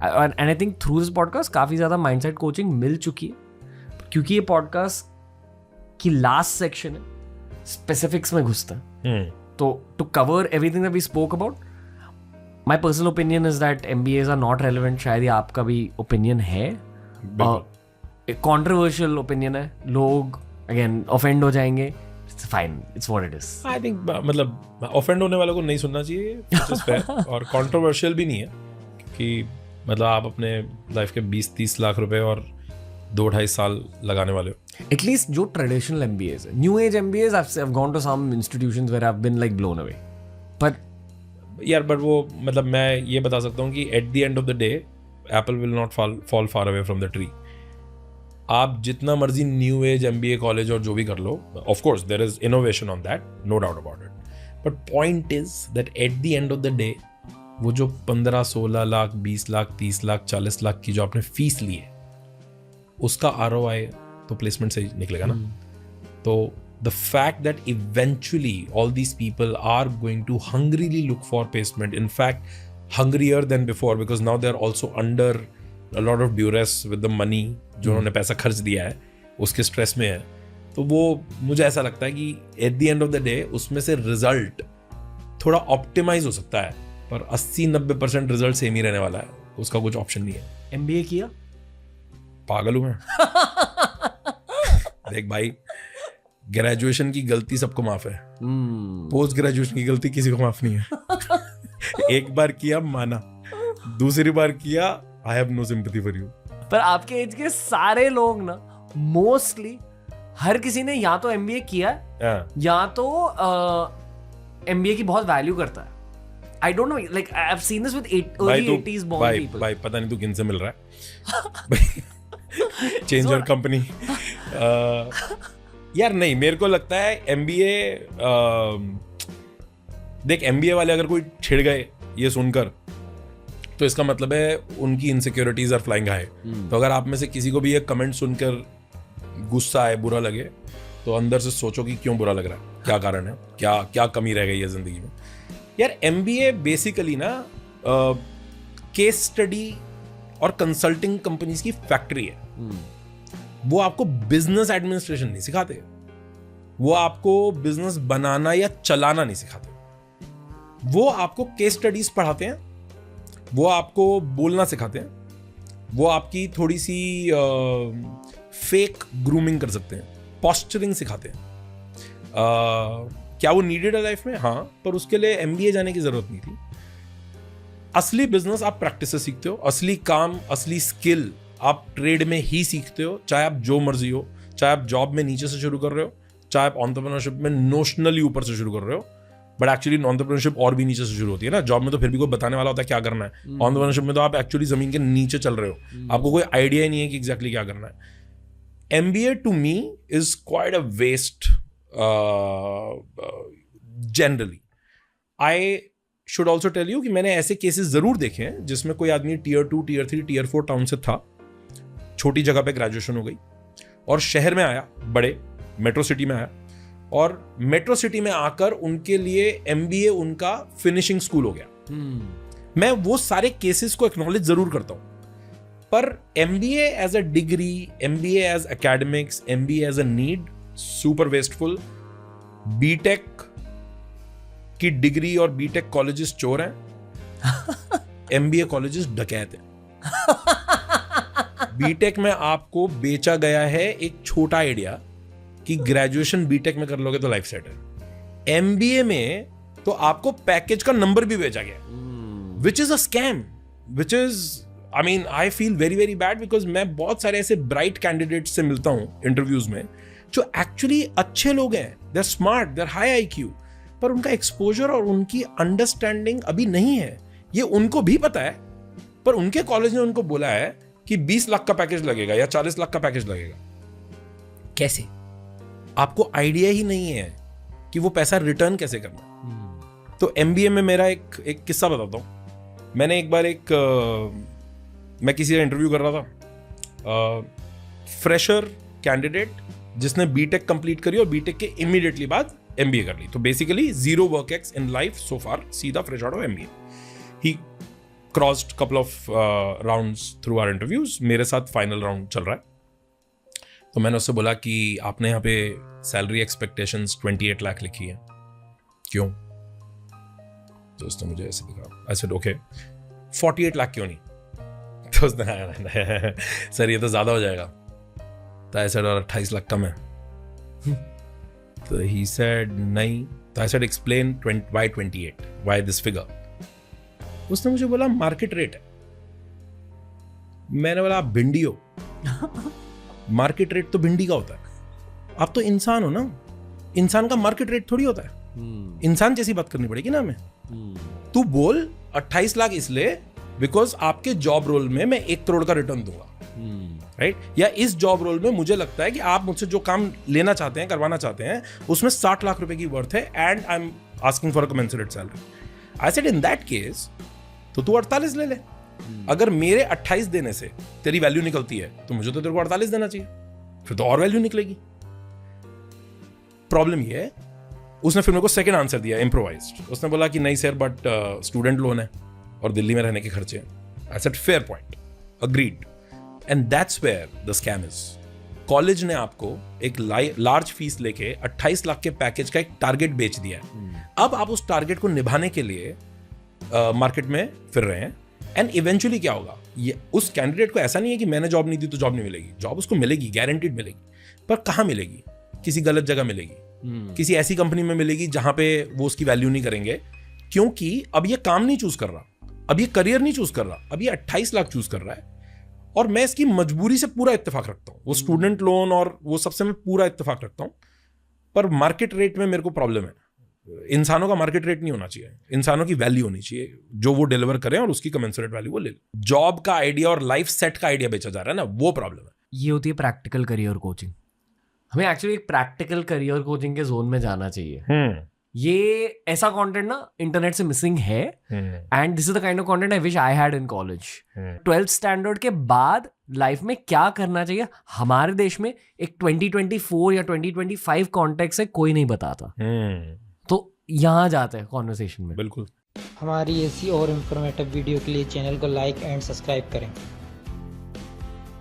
And I think through this podcast काफ़ी ज़्यादा mindset coaching मिल चुकी है, क्योंकि ये पॉडकास्ट की लास्ट सेक्शन है स्पेसिफिक्स में घुसता है. तो to cover everything that we spoke about, my personal opinion is that MBAs are not relevant. शायद ये आपका भी ओपिनियन है, कंट्रोवर्शियल ओपिनियन है, लोग अगेन ऑफेंड हो जाएंगे. It's fine, it's what it is. I think मतलब ऑफेंड होने वालों को नहीं सुनना चाहिए, which is fair, और कंट्रोवर्शियल भी नहीं है, क्योंकि मतलब आप अपने लाइफ के 20-30 लाख रुपए और 2-2.5 साल लगाने वाले हो. At least जो traditional MBAs है, new age MBAs, I've gone to some institutions where I've been like blown away. But यार बट वो मतलब मैं ये बता सकता हूँ कि at the end of the day, Apple will not fall far away from the tree. आप जितना मर्जी न्यू एज MBA कॉलेज और जो भी कर लो, of course there is innovation on that, no doubt about it, but point is that at the end of the day वो जो 15-16 लाख 20 लाख 30 लाख 40 लाख की जो आपने फीस ली है, उसका ROI तो प्लेसमेंट से निकलेगा ना. तो the fact that eventually all these people are going to hungrily look for placement, in fact hungrier than before, because now they are also under a lot of duress with the money जो उन्होंने पैसा खर्च दिया है, उसके stress में है. तो वो मुझे ऐसा लगता है कि at the end of the day उसमें से रिजल्ट थोड़ा ऑप्टिमाइज हो सकता है, पर 80-90% रिजल्ट सेम ही रहने वाला है, उसका कुछ ऑप्शन नहीं है. MBA किया? पागल हूं मैं. देख भाई, ग्रेजुएशन की गलती सबको माफ है, पोस्ट ग्रेजुएशन की गलती किसी को माफ नहीं है. एक बार किया माना, दूसरी बार किया I have no sympathy for you. पर आपके एज के सारे लोग ना, मोस्टली हर किसी ने या तो MBA किया है या तो MBA की बहुत वैल्यू करता है. I don't know, like I've seen this with early 80s born people. भाई पता नहीं तू किन से मिल रहा है. Change your company. यार नहीं, मेरे को लगता है MBA, देख MBA वाले अगर कोई छिड़ गए ये सुनकर, तो इसका मतलब है उनकी इनसिक्योरिटीज आर फ्लाइंग हाई. तो अगर आप में से किसी को भी ये कमेंट सुनकर गुस्सा आए, बुरा लगे, तो अंदर से सोचो कि क्यों बुरा लग रहा है, क्या कारण है, क्या कमी रह गई है जिंदगी में. यार MBA बेसिकली ना केस स्टडी और कंसल्टिंग कंपनीज की फैक्ट्री है. वो आपको बिजनेस एडमिनिस्ट्रेशन नहीं सिखाते, वो आपको बिजनेस बनाना या चलाना नहीं सिखाते, वो आपको केस स्टडीज पढ़ाते हैं, वो आपको बोलना सिखाते हैं, वो आपकी थोड़ी सी फेक ग्रूमिंग कर सकते हैं, पॉस्चरिंग सिखाते हैं. क्या वो नीडेड है लाइफ में? हाँ, पर उसके लिए MBA जाने की जरूरत नहीं थी. असली बिजनेस आप प्रैक्टिस से सीखते हो, असली काम, असली स्किल आप ट्रेड में ही सीखते हो, चाहे आप जो मर्जी हो, चाहे आप जॉब में नीचे से शुरू कर रहे हो, चाहे आप एंटरप्रेन्योरशिप में नोशनली ऊपर से शुरू कर रहे हो. बट एक्चुअली एंटरप्रेन्योरशिप और भी नीचे से शुरू होती है ना. जॉब में तो फिर भी कोई बताने वाला होता है क्या करना है, एंटरप्रेन्योरशिप में तो आप एक्चुअली जमीन के नीचे चल रहे हो, आपको कोई आइडिया ही नहीं है कि एग्जैक्टली क्या करना है. MBA to me is quite a waste generally. I should also tell you कि मैंने ऐसे केसेस जरूर देखे हैं जिसमें कोई आदमी Tier 2, Tier 3, Tier 4 टाउन से था, छोटी जगह पे ग्रेजुएशन हो गई और शहर में आया, बड़े मेट्रो सिटी में आया, और मेट्रो सिटी में आकर उनके लिए MBA उनका फिनिशिंग स्कूल हो गया. मैं वो सारे केसेस को एक्नॉलेज जरूर करता हूं, पर MBA as a degree, MBA as academics, MBA as a need, super wasteful. BTech की डिग्री और बीटेक कॉलेजेस चोर हैं, MBA कॉलेजेस डकैत हैं. बीटेक में आपको बेचा गया है एक छोटा आइडिया कि ग्रेजुएशन बीटेक में कर लोगे तो लाइफ सेट है. MBA में तो आपको पैकेज का नंबर भी बेचा गया, which is a scam, which is, I mean, I feel very very bad, because मैं बहुत सारे ऐसे ब्राइट कैंडिडेट से मिलता हूं इंटरव्यूज में जो एक्चुअली अच्छे लोग हैं, they are smart, they are high IQ, पर उनका एक्सपोजर और उनकी अंडरस्टैंडिंग अभी नहीं है. ये उनको भी पता है, पर उनके कॉलेज ने उनको बोला है कि 20 लाख का पैकेज लगेगा या 40 लाख का पैकेज लगेगा. कैसे? आपको आइडिया ही नहीं है कि वो पैसा रिटर्न कैसे करना. तो MBA में मेरा एक किस्सा बताता हूँ. मैंने एक बार मैं किसी का इंटरव्यू कर रहा था, फ्रेशर कैंडिडेट जिसने बीटेक कंप्लीट करी और बीटेक के इमीडिएटली बाद MBA कर ली. तो basically 0 work ex in life so far, सीधा fresh out of MBA. He crossed couple of rounds through our interviews, मेरे साथ फाइनल राउंड चल रहा है। तो मैंने उससे बोला कि आपने यहाँ पे सैलरी एक्सपेक्टेशंस 28 लाख लिखी है, क्यों? तो उसने मुझे ऐसे कहा, आई सेड ओके 48 लाख क्यों नहीं? तो उसने सर ये तो ज्यादा हो जाएगा। तो आई सेड 28 लाख कम है। तो ही सेड नहीं। तो I said explain why 28, why this figure? उसने मुझे बोला मार्केट रेट है। मैंने बोला आप भिंडी हो, मार्केट रेट तो भिंडी का होता है, आप तो इंसान हो ना, इंसान का मार्केट रेट थोड़ी होता है। इंसान जैसी बात करनी पड़ेगी ना हमें। तू बोल 28 लाख इसलिए बिकॉज आपके जॉब रोल में मैं 1 करोड़ का रिटर्न दूंगा, राइट? या इस जॉब रोल में मुझे लगता है कि आप मुझसे जो काम लेना चाहते हैं, करवाना चाहते हैं, उसमें 60 लाख रुपए की वर्थ है and I am asking for a commensurate salary. I said in that case तो तू 48 ले ले। अगर मेरे 28 देने से तेरी वैल्यू निकलती है तो मुझे तो तेरे को 48 देना चाहिए, फिर तो और वैल्यू निकलेगी। प्रॉब्लम ये है, उसने फिर मेरे को सेकंड आंसर दिया इम्प्रोवाइज्ड। उसने बोला कि नहीं सर बट स्टूडेंट लोन है और दिल्ली में रहने के खर्चे हैं। I said fair point, agreed. And that's where the scam is. College ने आपको एक लार्ज फीस लेके 28 लाख के पैकेज का एक टारगेट बेच दिया है। अब आप उस टारगेट को निभाने के लिए मार्केट में फिर रहे हैं एंड इवेंचुअली क्या होगा, ये उस कैंडिडेट को ऐसा नहीं है कि मैंने जॉब नहीं दी तो जॉब नहीं मिलेगी, जॉब उसको मिलेगी, गारंटीड मिलेगी। पर कहाँ मिलेगी? किसी गलत जगह मिलेगी, किसी ऐसी कंपनी में मिलेगी जहां पे वो उसकी वैल्यू नहीं करेंगे, क्योंकि अब ये काम नहीं चूज कर रहा, अब ये करियर नहीं चूज कर रहा, अब ये 28 लाख चूज कर रहा है। और मैं इसकी मजबूरी से पूरा इत्तेफाक रखता हूँ, वो स्टूडेंट लोन और वो सबसे मैं पूरा इत्तेफाक रखता हूँ। पर मार्केट रेट में मेरे को प्रॉब्लम है। इंसानों का मार्केट रेट नहीं होना चाहिए, इंसानों की वैल्यू होनी चाहिए, जो वो डिलीवर करें और उसकी कमेंसरेट वैल्यू वो ले ले। जॉब का आइडिया और लाइफ सेट का आइडिया बेचा जा रहा है ना, वो प्रॉब्लम है। ये होती है प्रैक्टिकल करियर कोचिंग। हमें एक्चुअली एक प्रैक्टिकल करियर कोचिंग के जोन में जाना चाहिए। ये ऐसा कंटेंट ना इंटरनेट से मिसिंग है and this is the kind of content I wish I had in college. 12th standard के बाद लाइफ में क्या करना चाहिए हमारे देश में एक 2024 या 2025 कॉन्टेक्स्ट से कोई नहीं बताता। तो यहाँ जाते हैं कॉन्वर्सेशन में। बिल्कुल। हमारी ऐसी और इन्फॉर्मेटिव वीडियो के लिए चैनल को लाइक एंड सब्सक्राइब करें।